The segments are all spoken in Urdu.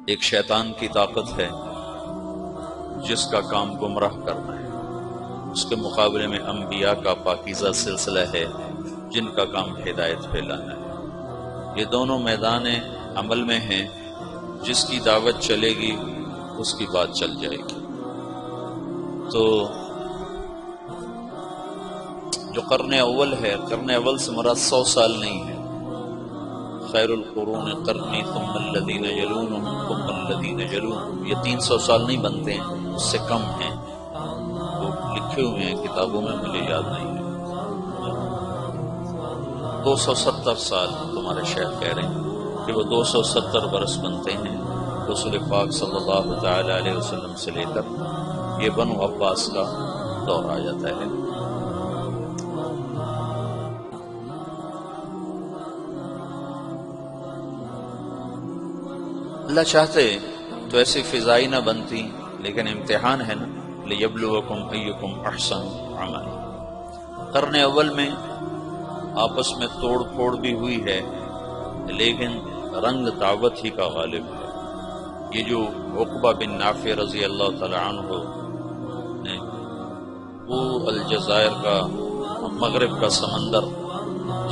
ایک شیطان کی طاقت ہے جس کا کام گمراہ کرنا ہے، اس کے مقابلے میں انبیاء کا پاکیزہ سلسلہ ہے جن کا کام ہدایت پھیلانا ہے۔ یہ دونوں میدان عمل میں ہیں، جس کی دعوت چلے گی اس کی بات چل جائے گی۔ تو جو قرن اول ہے، قرن اول سے مراد 100 سال نہیں ہے۔ خیر القرون قرنی ثم الذین یلونہم ثم الذین یلونہم، یہ 300 سال نہیں بنتے ہیں، اس سے کم ہیں، وہ لکھے ہوئے ہیں کتابوں میں، مجھے یاد نہیں ہے۔ 270 سال تمہارے شیخ کہہ رہے ہیں کہ وہ 270 برس بنتے ہیں رسول پاک صلی اللہ تعالی علیہ وسلم سے لے کر یہ بنو عباس کا دور آ جاتا ہے۔ اللہ چاہتے تو ایسی فضائی نہ بنتی، لیکن امتحان ہے نا، لِيَبْلُوَكُمْ أَيُّكُمْ أَحْسَنُ عَمَلًا۔ قرن اول میں آپس میں توڑ پھوڑ بھی ہوئی ہے، لیکن رنگ دعوت ہی کا غالب ہے۔ یہ جو عقبہ بن نافع رضی اللہ تعالی عنہ نے وہ الجزائر کا مغرب کا سمندر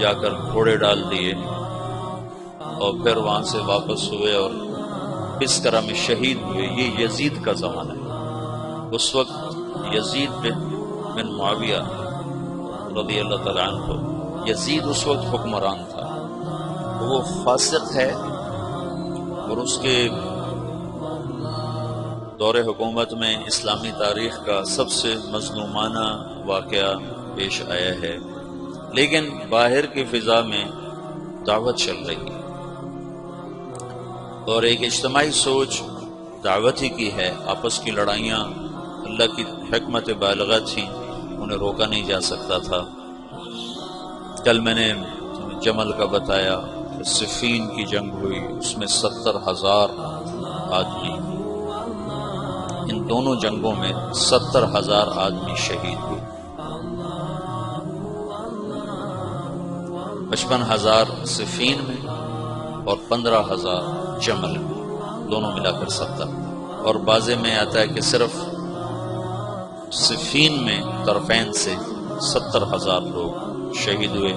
جا کر گھوڑے ڈال دیے اور پھر وہاں سے واپس ہوئے اور بسکرہ میں شہید ہوئے، یہ یزید کا زمانہ ہے۔ اس وقت یزید بن معاویہ رضی اللہ تعالی عنہ، یزید اس وقت حکمران تھا، وہ فاسق ہے اور اس کے دور حکومت میں اسلامی تاریخ کا سب سے مظلومانہ واقعہ پیش آیا ہے، لیکن باہر کی فضا میں دعوت چل رہی ہے اور ایک اجتماعی سوچ دعوت ہی کی ہے۔ آپس کی لڑائیاں اللہ کی حکمت بالغہ تھیں، انہیں روکا نہیں جا سکتا تھا۔ کل میں نے جمل کا بتایا، صفین کی جنگ ہوئی، اس میں 70,000 آدمی، ان دونوں جنگوں میں 70,000 آدمی شہید ہوئے، 55,000 صفین میں اور 15,000 جمل میں، دونوں ملا کر 70۔ اور بعضے میں آتا ہے کہ صرف صفین میں طرفین سے 70,000 لوگ شہید ہوئے،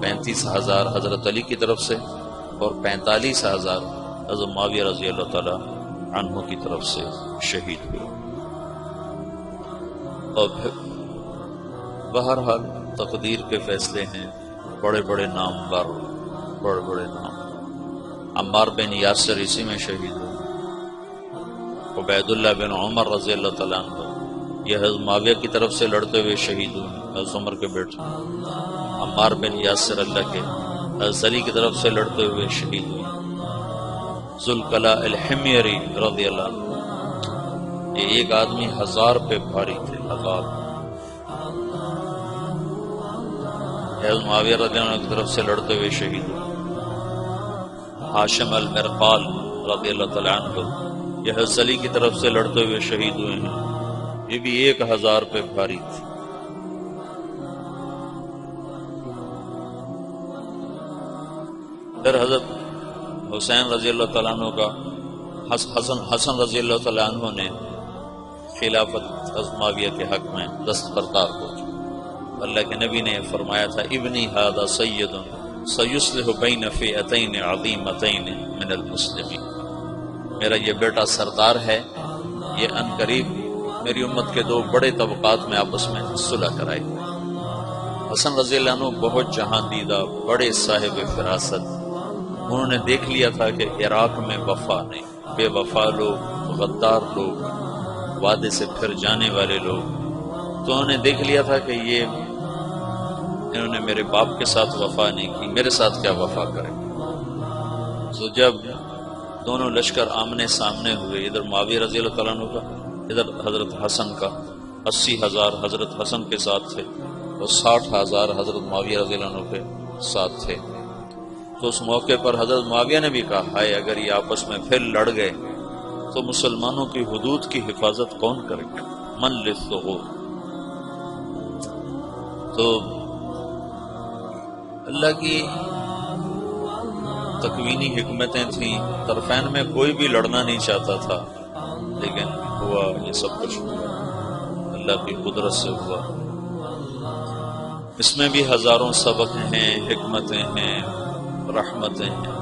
35,000 حضرت علی کی طرف سے اور 45,000 حضرت معاویہ رضی اللہ تعالی عنہ کی طرف سے شہید ہوئے۔ اور پھر بہرحال تقدیر کے فیصلے ہیں، بڑے بڑے نامور، بڑے بڑے نام، عمار بن یاسر اسی میں شہید ہوئے، عبید اللہ بن عمر رضی اللہ تعالیٰ عنہ یہ حضرت معاویہ کی طرف سے لڑتے ہوئے شہید ہوئے، حضرت عمر کے بیٹے۔ عمار بن یاسر اللہ کے حضرت علی کی طرف سے لڑتے ہوئے شہید ہوئے۔ ذوالقلع الحمیری رضی اللہ عنہ، یہ ایک آدمی 1000 پہ بھاری تھے، 1000۔ حضرت معاویہ رضی اللہ عنہ کی طرف سے لڑتے ہوئے شہید ہوئے۔ ہاشم المرقال رضی اللہ تعالی عنہ یہ حضرت علی کی طرف سے لڑتے ہوئے شہید ہوئے ہیں، یہ بھی 1000 پہ بھاری تھے۔ پھر حضرت حسین رضی اللہ تعالیٰ عنہ کا حسن رضی اللہ تعالیٰ عنہ نے خلافت حضرت معاویہ کے حق میں دستبردار ہو۔ اللہ کے نبی نے فرمایا تھا، ابنی ھذا سید سیصلح بین فئتین عظیمتین من المسلمین، میرا یہ بیٹا سردار ہے، یہ ان قریب میری امت کے 2 بڑے طبقات میں آپس میں صلح کرائے۔ حسن رضی اللہ عنہ بہت جہاں دیدہ، بڑے صاحب فراست، انہوں نے دیکھ لیا تھا کہ عراق میں وفا نہیں، بے وفا لوگ، غدار لوگ، وعدے سے پھر جانے والے لوگ، تو انہوں نے دیکھ لیا تھا کہ یہ انہوں نے میرے باپ کے ساتھ وفا نہیں کی، میرے ساتھ کیا وفا کریں۔ تو جب دونوں لشکر آمنے سامنے ہوئے، ادھر معاویہ رضی اللہ تعالیٰ عنہ کا، ادھر حضرت حسن کا، 80,000 حضرت حسن کے ساتھ تھے اور 60,000 حضرت معاویہ رضی اللہ عنہ کے ساتھ تھے، تو اس موقع پر حضرت معاویہ نے بھی کہا، ہائے اگر یہ آپس میں پھر لڑ گئے تو مسلمانوں کی حدود کی حفاظت کون کرے گا، من للثغور۔ تو اللہ کی تکوینی حکمتیں تھیں، طرفین میں کوئی بھی لڑنا نہیں چاہتا تھا، لیکن ہوا یہ سب کچھ اللہ کی قدرت سے ہوا۔ اس میں بھی ہزاروں سبق ہیں، حکمتیں ہیں، رحمتیں ہیں۔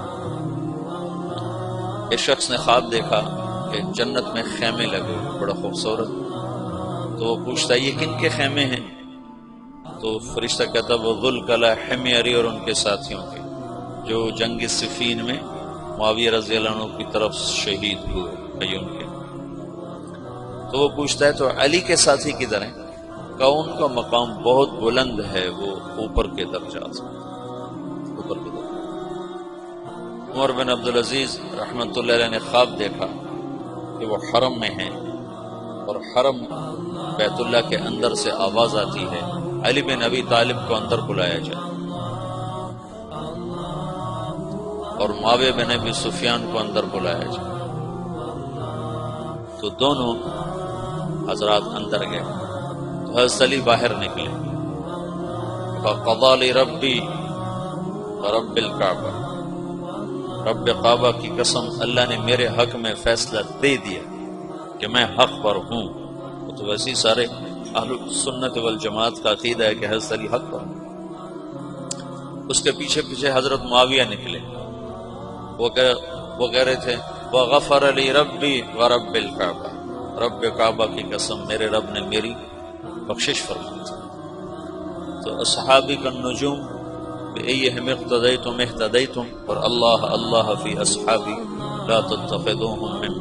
ایک شخص نے خواب دیکھا کہ جنت میں خیمے لگے ہوئے، بڑا خوبصورت، تو وہ پوچھتا ہے یہ کن کے خیمے ہیں؟ تو فرشتہ کہتا وہ ذوالکلا حمیر اور ان کے ساتھیوں کے، جو جنگ صفین میں معاویہ رضی اللہ عنہ کی طرف شہید ہوئے کئی ان کے۔ تو وہ پوچھتا ہے تو علی کے ساتھی کدھر ہیں؟ کہ ان کا مقام بہت بلند ہے، وہ اوپر کے درجات، اوپر کے درجات۔ عمر بن عبدالعزیز رحمۃ اللہ علیہ نے خواب دیکھا کہ وہ حرم میں ہیں، اور حرم بیت اللہ کے اندر سے آواز آتی ہے علی بن ابی طالب کو اندر بلایا جائے، اور معاویہ بن ابی سفیان کو اندر بلایا جائے۔ تو دونوں حضرات اندر گئے، تو حضرت علی باہر نکلے، فقضى لي ربی رب الکعبہ، رب کعبہ کی قسم اللہ نے میرے حق میں فیصلہ دے دیا کہ میں حق پر ہوں۔ تو ویسے سارے اہل سنت والجماعت کا عقیدہ ہے کہ حضرت علی حق پر ہوں۔ اس کے پیچھے پیچھے حضرت معاویہ نکلے، وہ کہہ رہے تھے وغفر لی ربی ورب الکعبہ، رب کعبہ کی قسم میرے رب نے میری بخشش فرمائی۔ تو اصحابی کا نجوم بأيهم اقتديتم اهتديتم، اور اللہ اللہ فی اصحابی لا تتخذوهم من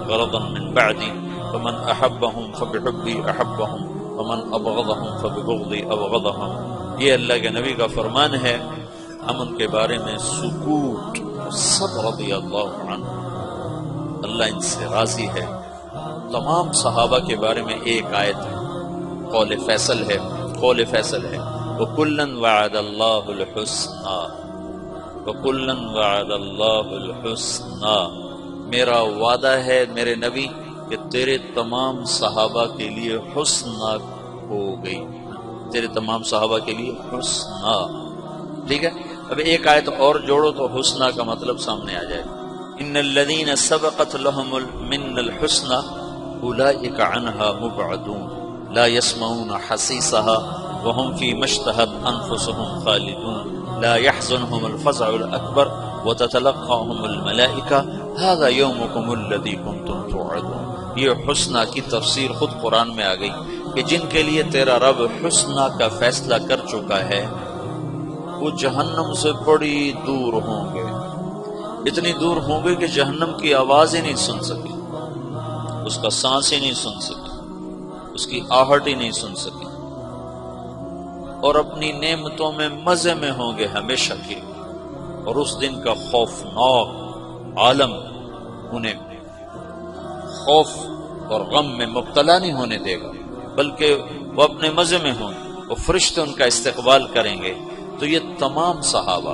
غرضا من بعدی، فمن احبهم فبحبی احبهم ومن ابغضهم فببغضی ابغضهم۔ یہ اللہ کے نبی کا فرمان ہے، ہم ان کے بارے میں سکوت، سب رضی اللہ عنہ، اللہ ان سے راضی ہے۔ تمام صحابہ کے بارے میں ایک آیت ہے، قول فیصل ہے، قول فیصل ہے، وَكُلًّا وَعَدَ اللَّهُ الْحُسْنَى، وَكُلًّا وَعَدَ اللَّهُ الْحُسْنَى، میرا وعدہ ہے میرے نبی کہ تیرے تمام صحابہ کے لیے حسنہ ہو گئی، تیرے تمام صحابہ کے لیے حسنہ۔ ٹھیک ہے، اب ایک آیت اور جوڑو تو حسنہ کا مطلب سامنے آ جائے۔ ان الذین سبقت لهم من الحسنى اولئک عنها مبعدون لا يسمعون حسیسها وهم فيما اشتهت انفسهم خالدون لا يحزنهم الفزع الاکبر وتتلقاهم الملائکہ هذا يومكم الذي كنتم توعدون۔ یہ حسنہ کی تفسیر خود قرآن میں آ گئی کہ جن کے لیے تیرا رب حسنہ کا فیصلہ کر چکا ہے وہ جہنم سے بڑی دور ہوں گے، اتنی دور ہوں گے کہ جہنم کی آواز ہی نہیں سن سکے، اس کا سانس ہی نہیں سن سکے، اس کی آہٹ ہی نہیں سن سکے، اور اپنی نعمتوں میں مزے میں ہوں گے ہمیشہ کے۔ اور اس دن کا خوفناک عالم انہیں خوف اور غم میں مبتلا نہیں ہونے دے گا، بلکہ وہ اپنے مزے میں ہوں، وہ فرشتے ان کا استقبال کریں گے۔ تو یہ تمام صحابہ